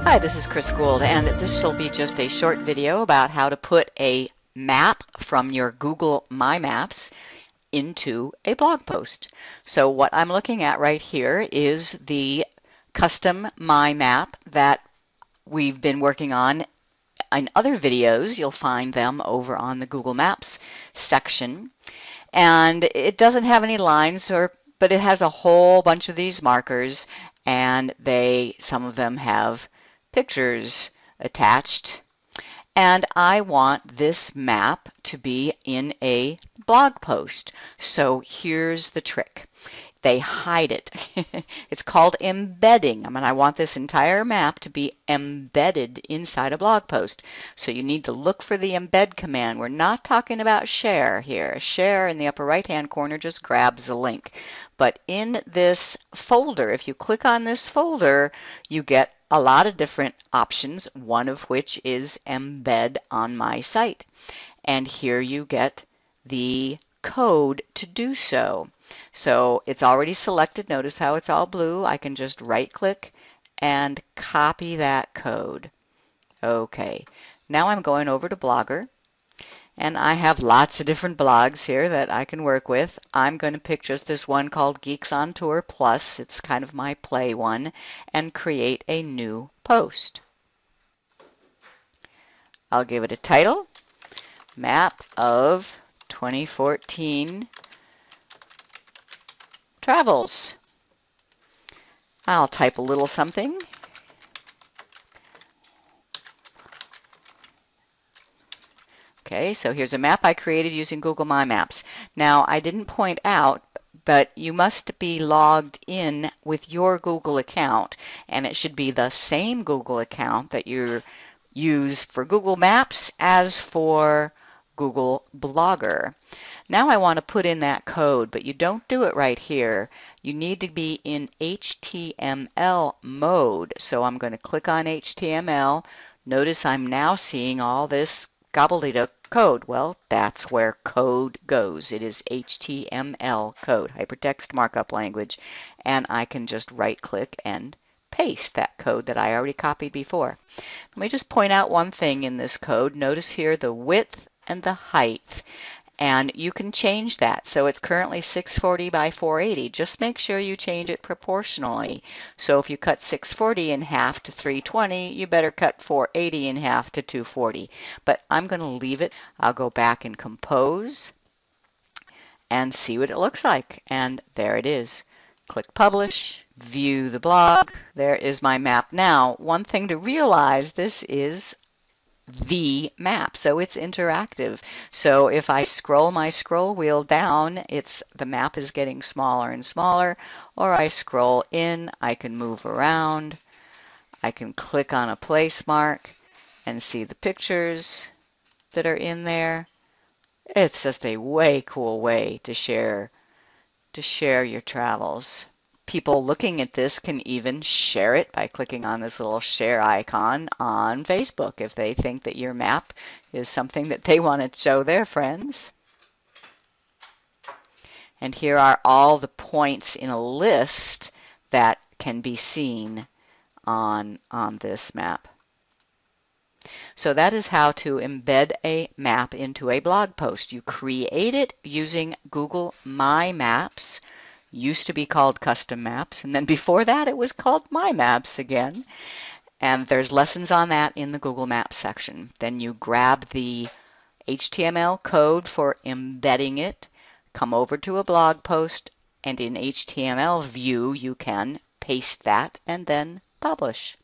Hi, this is Chris Gould, and this will be just a short video about how to put a map from your Google My Maps into a blog post. So what I'm looking at right here is the custom My Map that we've been working on in other videos. You'll find them over on the Google Maps section. And it doesn't have any lines, but it has a whole bunch of these markers, and some of them have pictures attached. And I want this map to be in a blog post. So here's the trick. They hide it. It's called embedding. I want this entire map to be embedded inside a blog post. So you need to look for the embed command. We're not talking about share here. Share in the upper right-hand corner just grabs a link. But in this folder, if you click on this folder, you get a lot of different options, one of which is embed on my site. And here you get the code to do so. So it's already selected. Notice how it's all blue. I can just right-click and copy that code. Okay, now I'm going over to Blogger, and I have lots of different blogs here that I can work with. I'm going to pick just this one called Geeks on Tour Plus. It's kind of my play one, and create a new post. I'll give it a title, Map of 2014 Travels. I'll type a little something. Okay, so here's a map I created using Google My Maps. Now, I didn't point out, but you must be logged in with your Google account, and it should be the same Google account that you use for Google Maps as for Google Blogger. Now I want to put in that code, but you don't do it right here. You need to be in HTML mode. So I'm going to click on HTML. Notice I'm now seeing all this gobbledygook code. Well, that's where code goes. It is HTML code, hypertext markup language. And I can just right-click and paste that code that I already copied before. Let me just point out one thing in this code. Notice here the width and the height. And you can change that. So it's currently 640 by 480. Just make sure you change it proportionally. So if you cut 640 in half to 320, you better cut 480 in half to 240. But I'm going to leave it. I'll go back and compose and see what it looks like. And there it is. Click Publish, view the blog. There is my map. Now, one thing to realize, this is the map, so it's interactive. So if I scroll my scroll wheel down, the map is getting smaller and smaller, or I scroll in, I can move around, I can click on a place mark and see the pictures that are in there. It's just a way cool way to share your travels. People looking at this can even share it by clicking on this little share icon on Facebook if they think that your map is something that they want to show their friends. And here are all the points in a list that can be seen on this map. So that is how to embed a map into a blog post. You create it using Google My Maps. Used to be called Custom Maps, and then before that it was called My Maps again. And there's lessons on that in the Google Maps section. Then you grab the HTML code for embedding it, come over to a blog post, and in HTML view you can paste that and then publish.